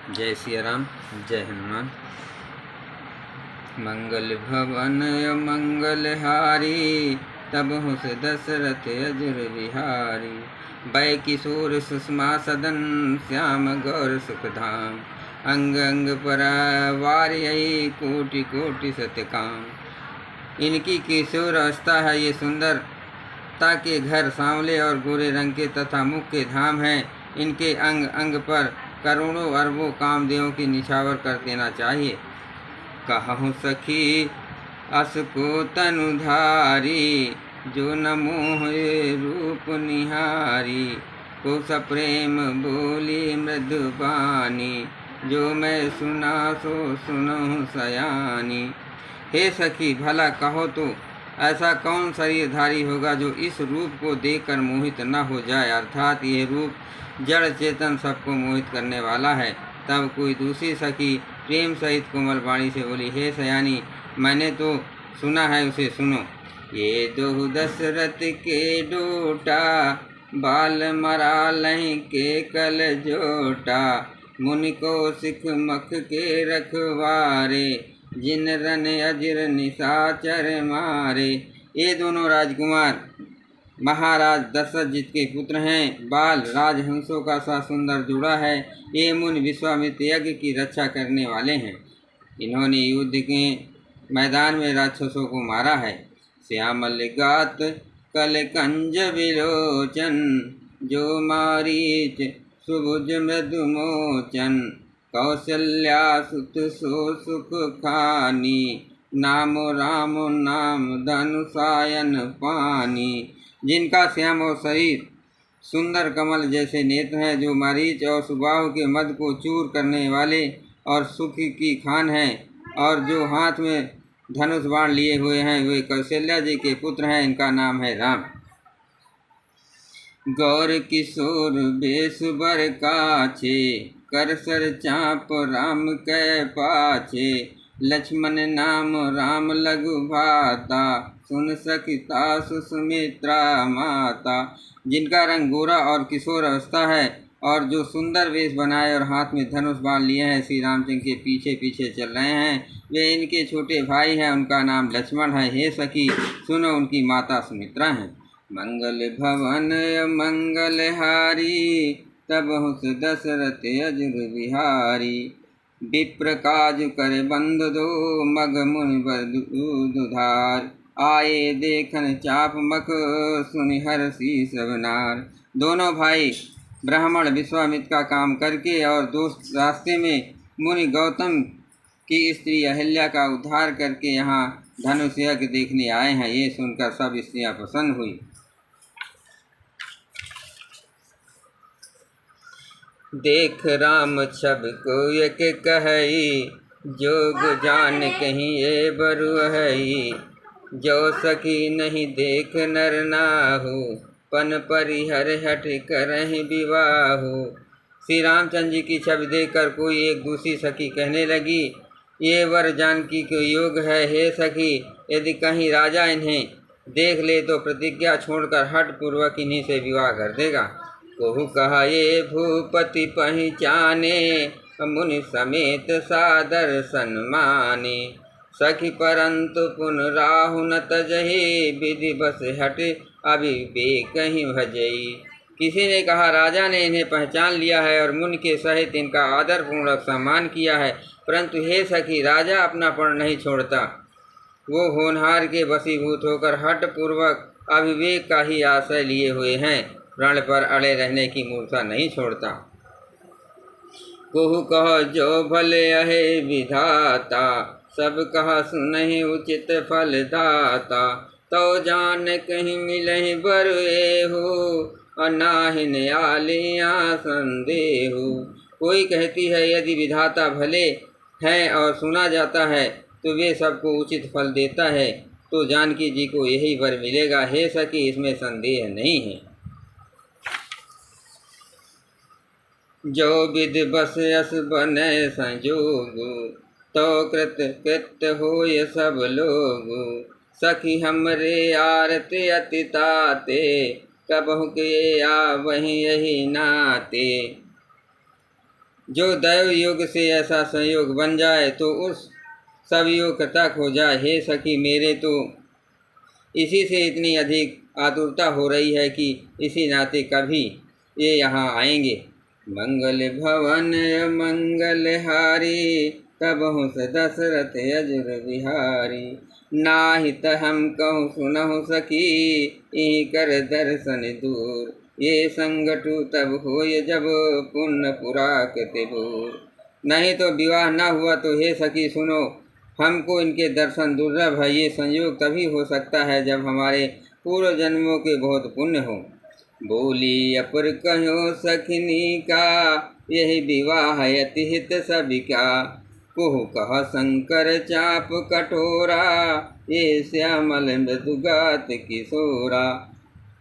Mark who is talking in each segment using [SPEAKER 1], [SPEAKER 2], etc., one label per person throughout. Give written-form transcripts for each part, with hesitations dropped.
[SPEAKER 1] जय सिया राम, जय हनुमान। मंगल भवन मंगल हारी, तब हुस दशरथ अजुर बिहारी। बै किशोर सुषमा सदन, श्याम गौर सुखधाम। अंग अंग परवार्यई, कोटि कोटि सतकाम। इनकी किशोर अवस्था है, ये सुंदरता के घर सांवले और गोरे रंग के तथा मुख के धाम हैं। इनके अंग अंग पर करोड़ों अरबों कामदेवों की निछावर कर देना चाहिए। कहूँ सखी अस को तनुधारी, जो न मोहे रूप निहारी। को सप्रेम बोली मृदुबानी, जो मैं सुना सो सुनहु सयानी। हे सखी, भला कहो तो ऐसा कौन शरीरधारी होगा जो इस रूप को देखकर मोहित न हो जाए, अर्थात ये रूप जड़ चेतन सबको मोहित करने वाला है। तब कोई दूसरी सखी प्रेम सहित कोमल वाणी से बोली, हे सयानी, मैंने तो सुना है, उसे सुनो। ये दो दशरथ के डोटा, बाल मरा लहीं के कल जोटा। मुनि को सिख मख के रखवारे, जिन रन अजिर निशाचर मारे। ये दोनों राजकुमार महाराज दशरथ जी के पुत्र हैं। बाल राजहंसों का सा सुंदर जोड़ा है। ये मुनि विश्वामित्र यज्ञ की रक्षा करने वाले हैं। इन्होंने युद्ध के मैदान में राक्षसों को मारा है। श्यामल गात कल कंज विलोचन, जो मारीच सुभुज मृदुमोचन। कौशल्या सुत सो सुख खानी, नाम राम नाम धनुषायन पानी। जिनका श्याम और शरीर सुंदर कमल जैसे नेत्र हैं, जो मरीच और सुबाहु के मद को चूर करने वाले और सुख की खान हैं, और जो हाथ में धनुष बाण लिए हुए हैं, वे कौशल्या जी के पुत्र हैं। इनका नाम है राम। गौर किशोर बेस बर काछे, कर सर चाप राम कै पाछे। लक्ष्मण नाम राम लघु भाता, सुन सखिता सुमित्रा माता। जिनका रंग गोरा और किशोर अवस्था है, और जो सुंदर वेश बनाए और हाथ में धनुष बाण लिए हैं, श्री रामचंद्र के पीछे पीछे चल रहे हैं, वे इनके छोटे भाई हैं। उनका नाम लक्ष्मण है। हे सखी सुनो, उनकी माता सुमित्रा हैं। मंगल भवन मंगल हारी, तब हुस दशरथ अजुर बिहारी। विप्र काज कर बंद दो, मग मुनि दुधार। आए देखन चाप मख, सुनि हर्षि सब नार। दोनों भाई ब्राह्मण विश्वामित्र का काम करके और दोस्त रास्ते में मुनि गौतम की स्त्री अहिल्या का उद्धार करके यहाँ धनुष यज्ञ देखने आए हैं। ये सुनकर सब स्त्रियां प्रसन्न हुई। देख राम छब को एक कहई, जोग जान कहीं ये बरु हई। जो सखी नहीं देख नर नाहु, पन परिहर हट करहि विवाहु। श्री रामचंद्र जी की छवि देखकर कोई एक दूसरी सखी कहने लगी, ये वर जानकी को योग है। हे सखी, यदि कहीं राजा इन्हें देख ले तो प्रतिज्ञा छोड़कर हठ पूर्वक इन्हीं से विवाह कर देगा। कोहु कहा ये भूपति पहचाने, मुनि समेत सादर सन्माने। सखी परंतु पुन राहु न तजहि, विधि बस हट अविवेक कहीं भजई। किसी ने कहा, राजा ने इन्हें पहचान लिया है और मुनि के सहित इनका आदर पूर्वक सम्मान किया है, परंतु हे सखी, राजा अपना पण नहीं छोड़ता। वो होनहार के वशीभूत होकर हठ पूर्वक अविवेक का ही आश्रय लिए हुए हैं, प्रण पर अड़े रहने की मूर्छा नहीं छोड़ता। कोहु कह जो भले अहे विधाता, सब कहा सुनहि उचित फल दाता। तो जान कहीं मिलहि बर एहु, अनाहिन आलिया संदेहु। कोई कहती है, यदि विधाता भले हैं और सुना जाता है तो वे सबको उचित फल देता है, तो जानकी जी को यही वर मिलेगा। हे सखी, इसमें संदेह नहीं है। जो विधि बस यस बने संजोगु, तो कृत कृत्य होय सब लोगु। सखी हमरे आरते अति ताते, कबहु के आवहि यही नाते। जो दैव योग से ऐसा संयोग बन जाए तो उस सब योग कृतक हो जाए। हे सखी, मेरे तो इसी से इतनी अधिक आतुरता हो रही है कि इसी नाते कभी ये यहाँ आएंगे। मंगल भवन मंगलहारी, तब हूँ दशरथ अजुर बिहारी। नाहित हम कहूँ सुनहु सखी, यही कर दर्शन दूर। ये संगठु तब होय जब पुण्य पुराकृत भूर। नहीं तो विवाह न हुआ तो हे सखी सुनो, हमको इनके दर्शन दुर्लभ है। ये संयोग तभी हो सकता है जब हमारे पूर्व जन्मों के बहुत पुण्य हो। बोली अपर कहो सखनी का, यही विवाह अति हित सबिका। कुहु कह शंकर चाप कठोरा, ये श्यामल मृदुगात किशोरा।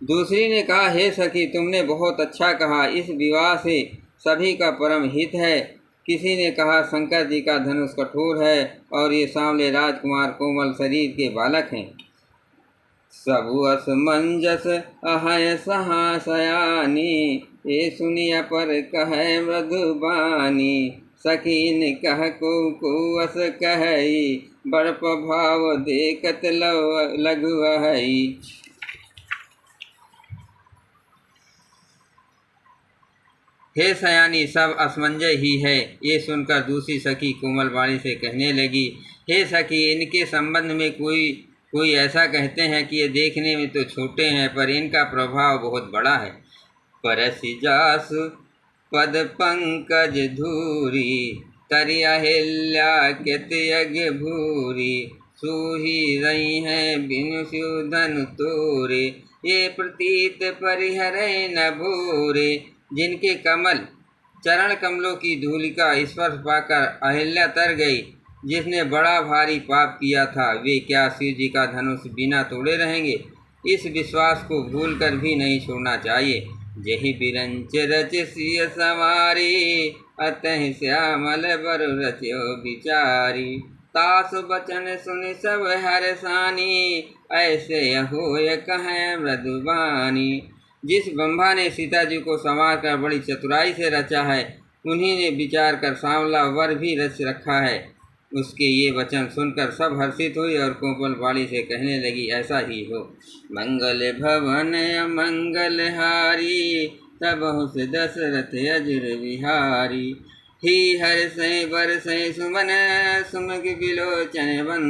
[SPEAKER 1] दूसरी ने कहा, हे सखी, तुमने बहुत अच्छा कहा, इस विवाह से सभी का परम हित है। किसी ने कहा, शंकर जी का धनुष कठोर है और ये सांवले राजकुमार कोमल शरीर के बालक हैं। सबु असमंजस अहय सहासयानी, ये सुनिया पर कहे मृदुबानी। सखीन कह को अस कहई, बड़ प्रभाव देखत लघु हई। हे सयानी, सब असमंजय ही है। ये सुनकर दूसरी सखी कोमल वाणी से कहने लगी, हे सखी, इनके संबंध में कोई ऐसा कहते हैं कि ये देखने में तो छोटे हैं पर इनका प्रभाव बहुत बड़ा है। परसि जासु पद पंकज धूरी, तरि अहिल्या कृत यज्ञ भूरी। सूही रही हैं बिनु सुधन तोरे, ये प्रतीत परिहरै न भूरे। जिनके कमल चरण कमलों की धूलि का स्पर्श पाकर अहिल्या तर गई, जिसने बड़ा भारी पाप किया था, वे क्या शिव जी का धनुष बिना तोड़े रहेंगे? इस विश्वास को भूलकर भी नहीं छोड़ना चाहिए। जही बिरंच रच सिय सवारी, अतः श्यामल बर रचो बिचारी। तास बचन सुनि सब हरसानी, ऐसे होय कहें मृदुबानी। जिस ब्रह्मा ने सीता जी को संवार कर बड़ी चतुराई से रचा है, उन्हीं ने विचार कर सांवला वर भी रच रखा है। उसके ये वचन सुनकर सब हर्षित हुई और कोमल वाणी से कहने लगी, ऐसा ही हो। मंगल भवन मंगलहारी, तब हूँ दशरथ अजुर बिहारी। ही हर्षै बरसै सुमन, सुमग बिलोचन बन।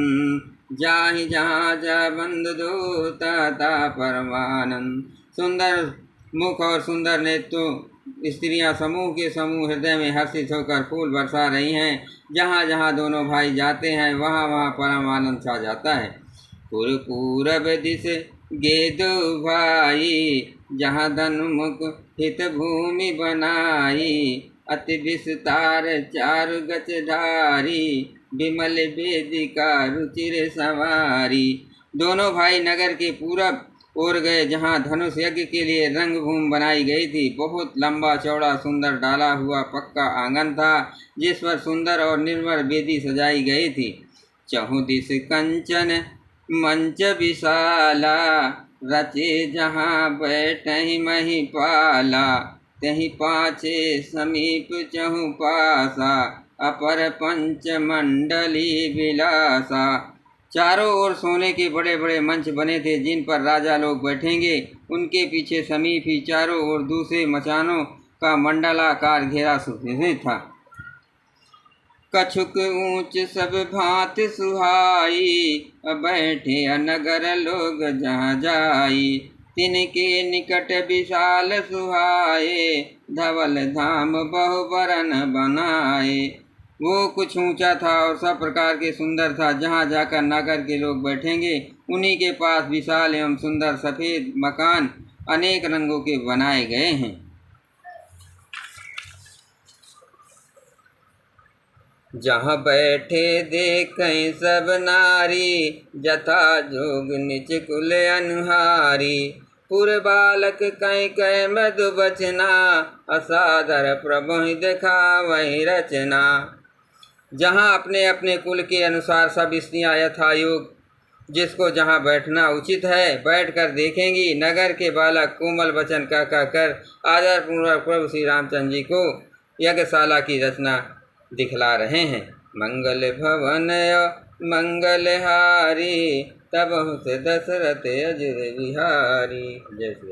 [SPEAKER 1] जाहि जहाँ जा बंद दो, ता परमानंद। सुंदर मुख और सुंदर नेत्रों स्त्रियां समूह के समूह हृदय में हर्षित होकर फूल बरसा रही हैं। जहाँ जहाँ दोनों भाई जाते हैं वहाँ वहाँ परम आनंद छा जाता है। पूरब दिश गे दो भाई, जहाँ धनुमुख हित भूमि बनाई। अति विस्तार चारु गच धारी, विमल वेदिका रुचिर सवारी। दोनों भाई नगर के पूरब ओर गए, जहाँ धनुष यज्ञ के लिए रंगभूमि बनाई गई थी। बहुत लंबा चौड़ा सुंदर डाला हुआ पक्का आंगन था, जिस पर सुंदर और निर्मल वेदी सजाई गई थी। चहुदिश कंचन मंच विशाला, रचे जहाँ बैठहि महिपाला। तहि पाछे समीप चहु पासा, अपर पंच मंडली विलासा। चारों ओर सोने के बड़े बड़े मंच बने थे, जिन पर राजा लोग बैठेंगे। उनके पीछे समीप ही चारों ओर दूसरे मचानों का मंडलाकार घेरा सुशोभित था। कछुक ऊंच सब भांत सुहाई, बैठे अनगर लोग जहाँ जाई। तिनके निकट विशाल सुहाए, धवल धाम बहुबरन बनाए। वो कुछ ऊंचा था और सब प्रकार के सुंदर था। जहाँ जाकर नगर के लोग बैठेंगे, उन्हीं के पास विशाल एवं सुंदर सफ़ेद मकान अनेक रंगों के बनाए गए हैं। जहाँ बैठे देखें सब नारी, जथा जोग निच कुल अनुहारी। पुर बालक कहीं कह मृदु बचना, असादर प्रभु दिखावहि रचना। जहाँ अपने अपने कुल के अनुसार सब स्त्रियाँ यथायोग जिसको जहाँ बैठना उचित है बैठकर देखेंगी। नगर के बालक कोमल वचन कह कर आदरपूर्वक प्रभु श्री रामचंद्र जी को यज्ञशाला की रचना दिखला रहे हैं। मंगल भवन मंगलहारी, तब से दशरथ अजर बिहारी। जय श्री